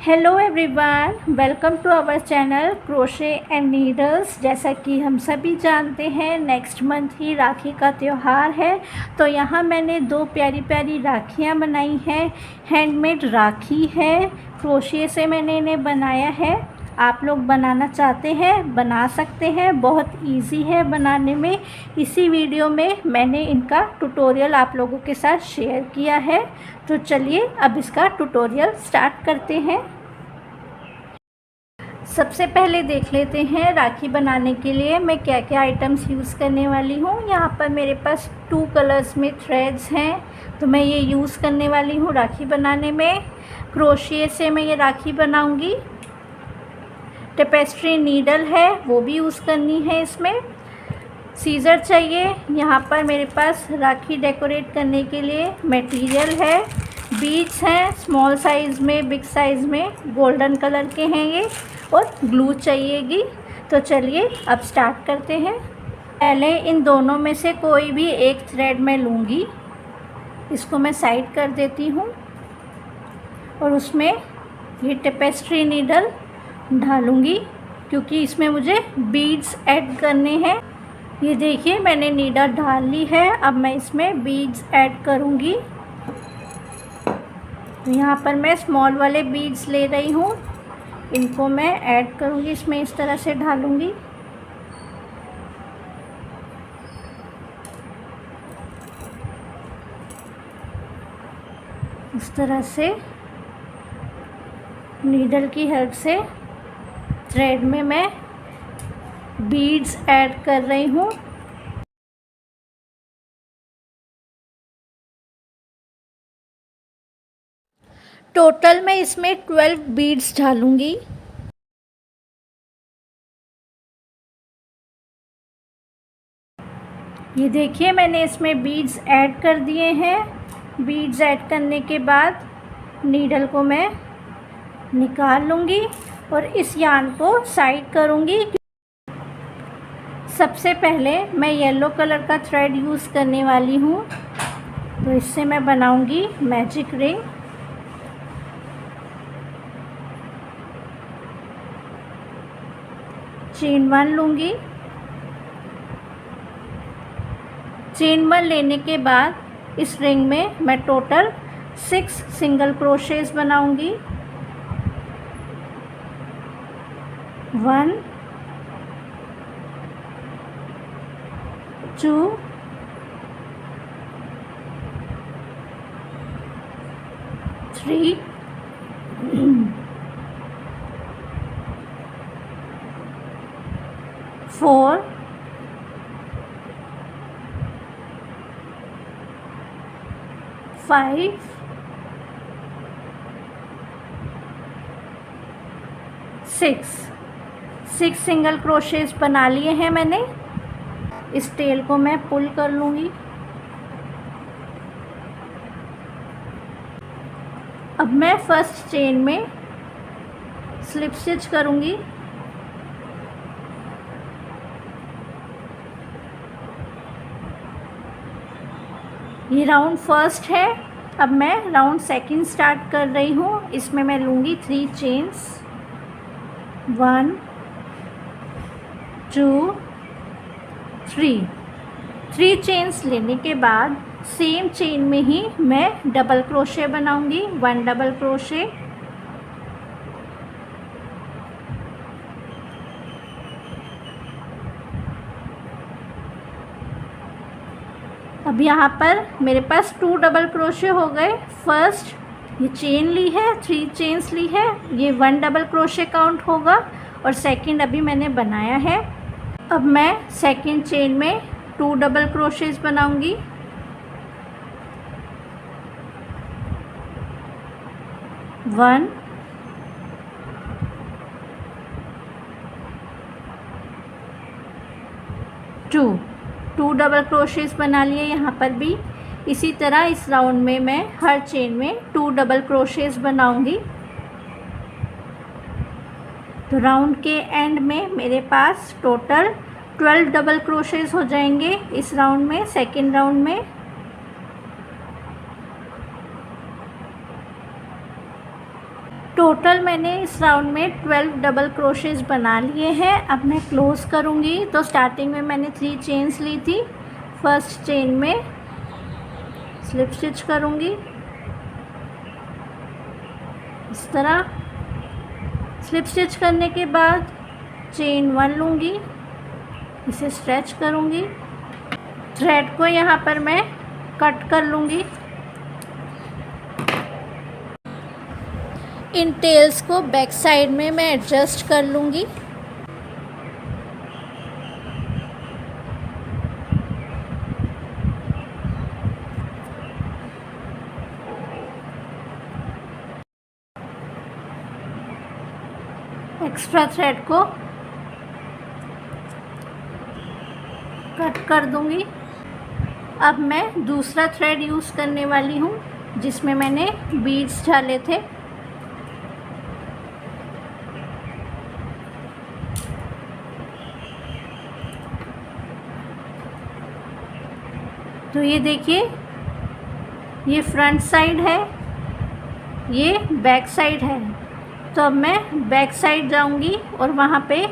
Hello everyone, welcome to our channel crochet and needles. जैसा कि हम सभी जानते हैं नेक्स्ट मंथ ही राखी का त्यौहार है, तो यहाँ मैंने दो प्यारी प्यारी राखियाँ बनाई हैं। हैंडमेड राखी है, क्रोशे से मैंने इन्हें बनाया है। आप लोग बनाना चाहते हैं बना सकते हैं, बहुत इजी है बनाने में। इसी वीडियो में मैंने इनका ट्यूटोरियल आप लोगों के साथ शेयर किया है। तो चलिए अब इसका ट्यूटोरियल स्टार्ट करते हैं। सबसे पहले देख लेते हैं राखी बनाने के लिए मैं क्या क्या आइटम्स यूज़ करने वाली हूँ। यहाँ पर मेरे पास 2 कलर्स में थ्रेड्स हैं, तो मैं ये यूज़ करने वाली हूँ राखी बनाने में। क्रोशिए से मैं ये राखी बनाऊँगी। टेपेस्ट्री नीडल है, वो भी यूज़ करनी है इसमें। सीज़र चाहिए। यहाँ पर मेरे पास राखी डेकोरेट करने के लिए मटेरियल है। बीड्स हैं, स्मॉल साइज़ में, बिग साइज़ में, गोल्डन कलर के हैं ये। और ग्लू चाहिएगी। तो चलिए अब स्टार्ट करते हैं। पहले इन दोनों में से कोई भी एक थ्रेड मैं लूँगी, इसको मैं साइड कर देती हूँ और उसमें ये टेपेस्ट्री नीडल ढालूँगी, क्योंकि इसमें मुझे बीड्स ऐड करने हैं। ये देखिए मैंने नीडल ढाल ली है। अब मैं इसमें बीड्स ऐड करूँगी। यहाँ पर मैं स्मॉल वाले बीड्स ले रही हूँ, इनको मैं ऐड करूँगी इसमें, इस तरह से ढालूँगी। इस तरह से नीडल की हेल्प से थ्रेड में मैं बीड्स ऐड कर रही हूँ। टोटल मैं इसमें 12 बीड्स डालूँगी। ये देखिए मैंने इसमें बीड्स ऐड कर दिए हैं। बीड्स ऐड करने के बाद नीडल को मैं निकाल लूँगी और इस यार्न को साइड करूँगी। सबसे पहले मैं येलो कलर का थ्रेड यूज़ करने वाली हूँ, तो इससे मैं बनाऊँगी मैजिक रिंग। चेन 1 लूँगी। चेन 1 लेने के बाद इस रिंग में मैं टोटल 6 सिंगल क्रोशेस बनाऊँगी। 1 2 3 4 5 6 सिंगल क्रोशेस बना लिए हैं मैंने। इस टेल को मैं पुल कर लूँगी। अब मैं फर्स्ट चेन में स्लिप स्टिच करूँगी। ये राउंड फर्स्ट है। अब मैं राउंड सेकंड स्टार्ट कर रही हूँ। इसमें मैं लूँगी 3 चेन्स। 1 2 3 चेन्स लेने के बाद सेम चेन में ही मैं डबल क्रोशे बनाऊंगी। 1 डबल क्रोशे, अब यहाँ पर मेरे पास 2 डबल क्रोशे हो गए। फर्स्ट ये चेन ली है, 3 चेन्स ली है, ये 1 डबल क्रोशे काउंट होगा। और सेकंड अभी मैंने बनाया है। अब मैं सेकंड चेन में 2 डबल क्रोशेस बनाऊंगी। 1 2 डबल क्रोशेस बना लिए यहाँ पर भी। इसी तरह इस राउंड में मैं हर चेन में 2 डबल क्रोशेस बनाऊंगी। तो राउंड के एंड में मेरे पास टोटल 12 डबल क्रोशेस हो जाएंगे इस राउंड में, सेकेंड राउंड में। टोटल मैंने इस राउंड में 12 डबल क्रोशेस बना लिए हैं। अब मैं क्लोज करूँगी। तो स्टार्टिंग में मैंने 3 चेन्स ली थी। फर्स्ट चेन में स्लिप स्टिच करूँगी इस तरह। स्लिप स्टिच करने के बाद चेन 1 लूँगी, इसे स्ट्रेच करूँगी। थ्रेड को यहाँ पर मैं कट कर लूँगी। इन टेल्स को बैक साइड में मैं एडजस्ट कर लूँगी। एक्स्ट्रा थ्रेड को कट कर दूँगी। अब मैं दूसरा थ्रेड यूज़ करने वाली हूँ जिसमें मैंने बीड्स डाले थे। तो ये देखिए, ये फ्रंट साइड है, ये बैक साइड है। तो अब मैं बैक साइड जाऊंगी और वहाँ पे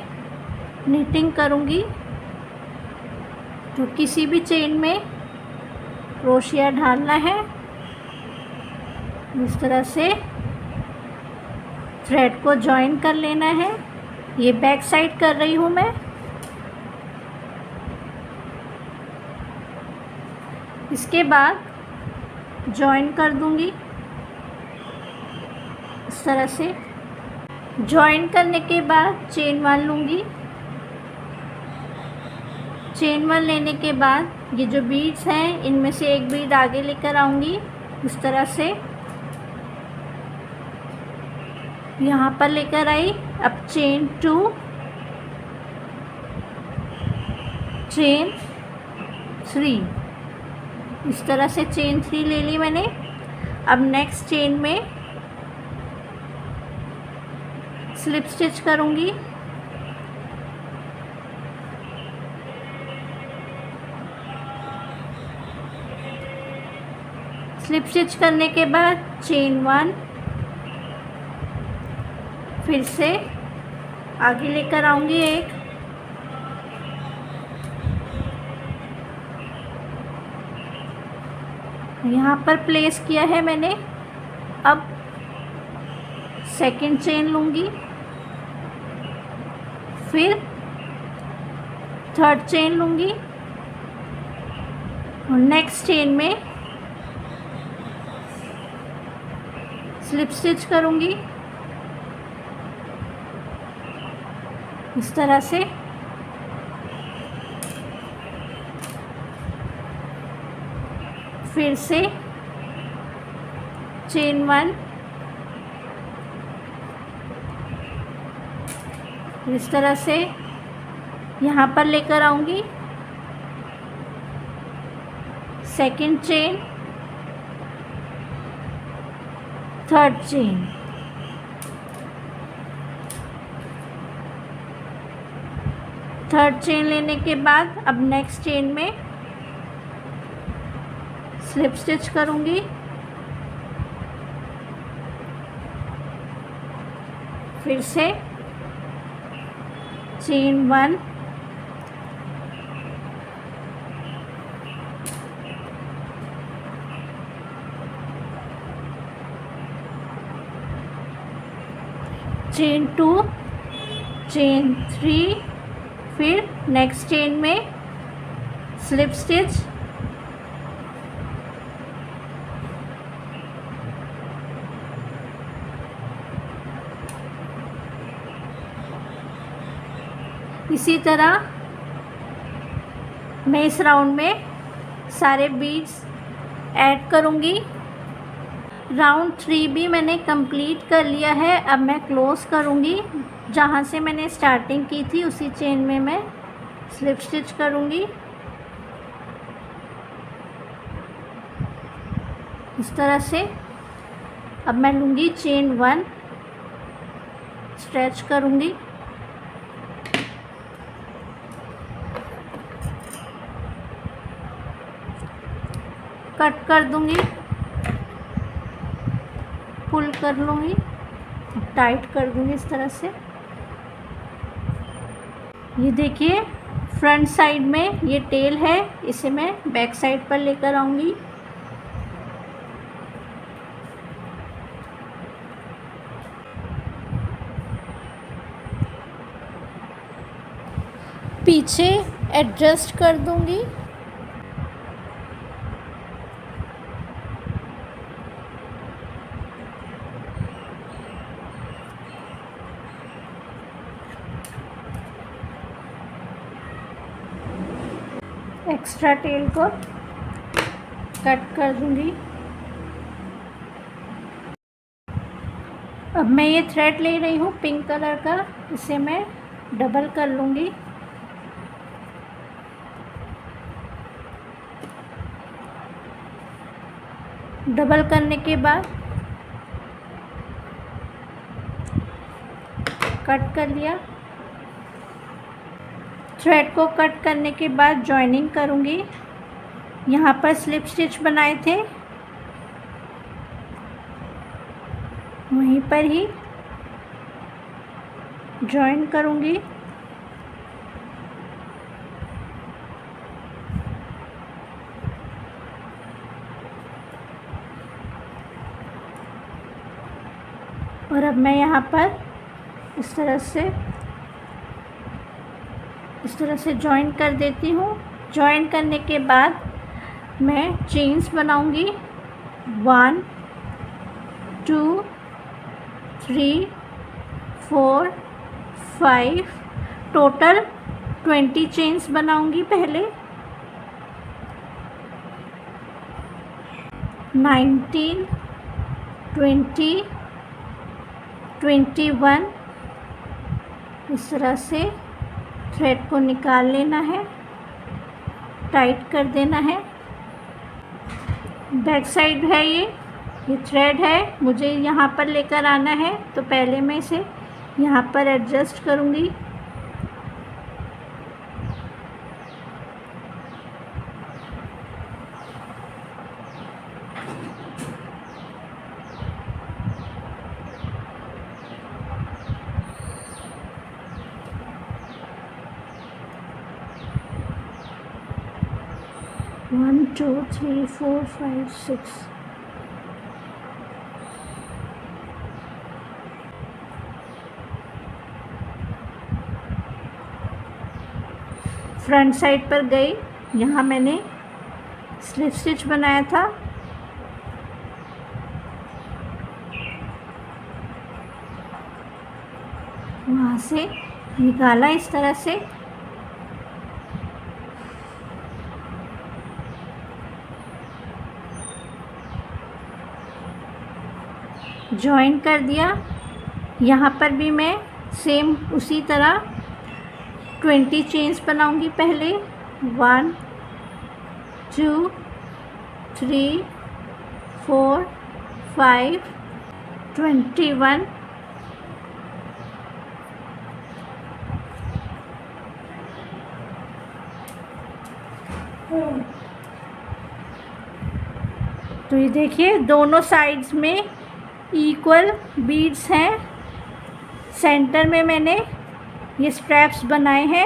निटिंग करूंगी। तो किसी भी चेन में क्रोशिया डालना है। इस तरह से थ्रेड को जॉइन कर लेना है। ये बैक साइड कर रही हूँ मैं। इसके बाद जॉइन कर दूंगी इस तरह से। जॉइन करने के बाद चेन 1 लूँगी। चेन 1 लेने के बाद ये जो बीड्स हैं इनमें से एक बीड आगे लेकर आऊँगी इस तरह से। यहाँ पर लेकर आई। अब चेन 2, चेन 3, इस तरह से चेन 3 ले ली मैंने। अब नेक्स्ट चेन में स्लिप स्टिच करूँगी। स्लिप स्टिच करने के बाद चेन 1, फिर से आगे लेकर आऊँगी एक। यहाँ पर प्लेस किया है मैंने। अब सेकंड चेन लूँगी, फिर थर्ड चेन लूँगी और नेक्स्ट चेन में स्लिप स्टिच करूँगी इस तरह से। फिर से चेन 1, इस तरह से यहाँ पर लेकर आऊँगी। Second chain, third chain, third chain लेने के बाद अब नेक्स्ट चेन में स्लिप स्टिच करूँगी। फिर से चेन 1, चेन 2, चेन 3, फिर नेक्स्ट चेन में स्लिप स्टिच, इसी तरह मैं इस राउंड में सारे बीड्स ऐड करूँगी। राउंड 3 भी मैंने कंप्लीट कर लिया है। अब मैं क्लोज़ करूँगी। जहाँ से मैंने स्टार्टिंग की थी उसी चेन में मैं स्लिप स्टिच करूँगी इस तरह से। अब मैं लूँगी चेन 1, स्ट्रेच करूँगी, कट कर दूँगी, पुल कर लूँगी टाइट कर दूँगी इस तरह से। ये देखिए फ्रंट साइड में ये टेल है, इसे मैं बैक साइड पर लेकर आऊँगी। पीछे एडजस्ट कर दूँगी। एक्स्ट्रा टेल को कट कर दूंगी। अब मैं ये थ्रेड ले रही हूँ पिंक कलर का, इसे मैं डबल कर लूँगी। डबल करने के बाद कट कर लिया। थ्रेड को कट करने के बाद जॉइनिंग करूँगी। यहाँ पर स्लिप स्टिच बनाए थे वहीं पर ही जॉइन करूँगी। और अब मैं यहाँ पर इस तरह से जॉइन कर देती हूँ। जॉइन करने के बाद मैं चेन्स बनाऊँगी 1 2 3 4 5, टोटल 20 चेन्स बनाऊँगी पहले। 19 20 21 इस तरह से थ्रेड को निकाल लेना है, टाइट कर देना है। बैक साइड है ये थ्रेड है, मुझे यहाँ पर लेकर आना है, तो पहले मैं इसे यहाँ पर एडजस्ट करूँगी। One, 2, 3, 4, 5, 6। फ्रंट साइड पर गई, यहाँ मैंने स्लिप स्टिच बनाया था, वहाँ से निकाला इस तरह से। जॉइन कर दिया। यहाँ पर भी मैं सेम उसी तरह 20 चेन्स बनाऊंगी पहले। 1 2 3 4 5 21 तो ये देखिए दोनों साइड्स में इक्वल बीड्स हैं। सेंटर में मैंने ये स्ट्रैप्स बनाए हैं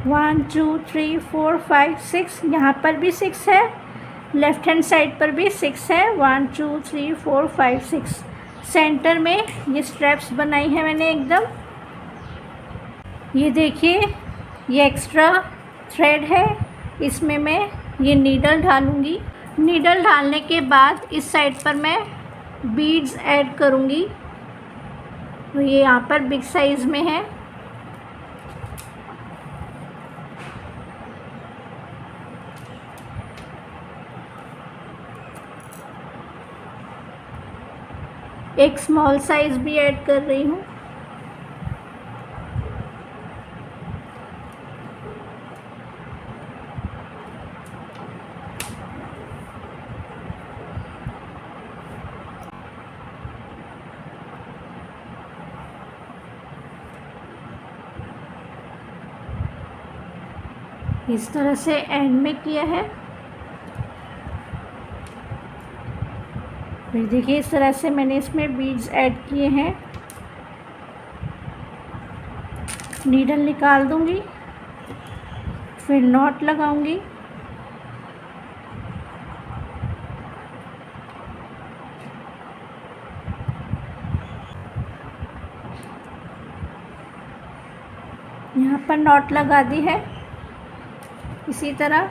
1 2 3 4 5 6, यहाँ पर भी 6 है, लेफ्ट हैंड साइड पर भी 6 है। 1 2 3 4 5 6 सेंटर में ये स्ट्रैप्स बनाई है मैंने एकदम। ये देखिए ये एक्स्ट्रा थ्रेड है, इसमें मैं ये नीडल डालूँगी। नीडल डालने के बाद इस साइड पर मैं बीड्स ऐड करूँगी। तो ये यहाँ पर बिग साइज़ में है। एक स्मॉल साइज़ भी ऐड कर रही हूँ। इस तरह से एंड में किया है। फिर देखिए इस तरह से मैंने इसमें बीड्स ऐड किए हैं। नीडल निकाल दूंगी, फिर नॉट लगाऊंगी। यहाँ पर नॉट लगा दी है। इसी तरह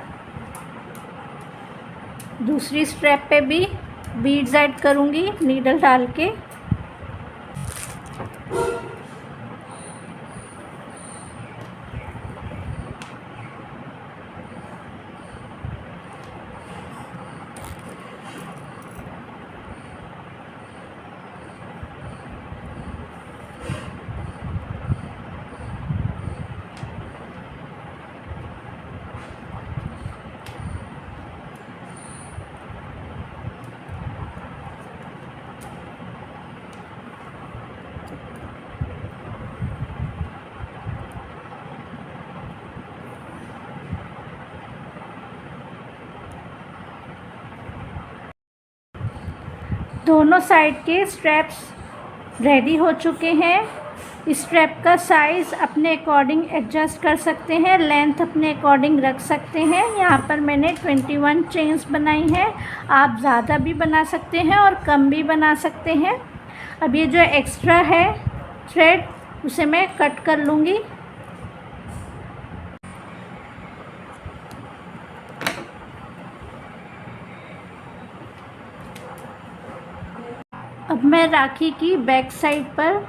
दूसरी स्ट्रैप पे भी बीड्स ऐड करूँगी नीडल डाल के। दोनों साइड के स्ट्रैप्स रेडी हो चुके हैं। इस स्ट्रैप का साइज़ अपने अकॉर्डिंग एडजस्ट कर सकते हैं, लेंथ अपने अकॉर्डिंग रख सकते हैं। यहाँ पर मैंने 21 चेन्स बनाई हैं। आप ज़्यादा भी बना सकते हैं और कम भी बना सकते हैं। अब ये जो एक्स्ट्रा है थ्रेड उसे मैं कट कर लूँगी। अब मैं राखी की बैक साइड पर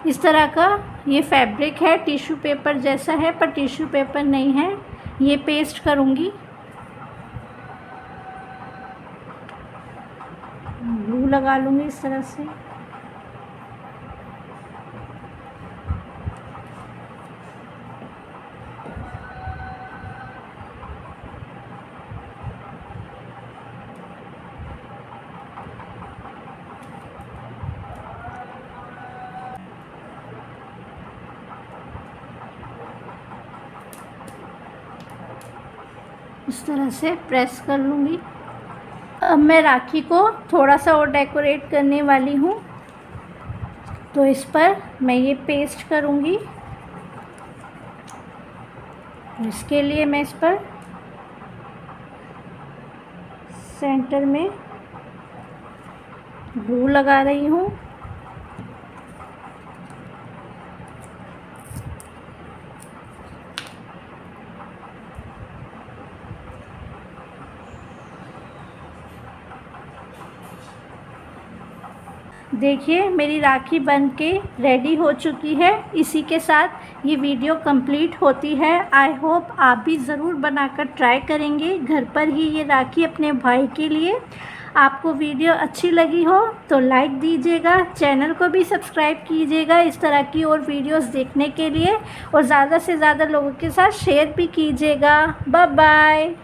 इस तरह का ये फैब्रिक है, टिश्यू पेपर जैसा है पर टिश्यू पेपर नहीं है, ये पेस्ट करूँगी। ग्लू लगा लूँगी इस तरह से। इस तरह से प्रेस कर लूँगी। अब मैं राखी को थोड़ा सा और डेकोरेट करने वाली हूँ, तो इस पर मैं ये पेस्ट करूँगी। इसके लिए मैं इस पर सेंटर में ग्लू लगा रही हूँ। देखिए मेरी राखी बन के रेडी हो चुकी है। इसी के साथ ये वीडियो कंप्लीट होती है। आई होप आप भी ज़रूर बनाकर ट्राई करेंगे घर पर ही ये राखी अपने भाई के लिए। आपको वीडियो अच्छी लगी हो तो लाइक दीजिएगा, चैनल को भी सब्सक्राइब कीजिएगा इस तरह की और वीडियोस देखने के लिए, और ज़्यादा से ज़्यादा लोगों के साथ शेयर भी कीजिएगा। Bye bye.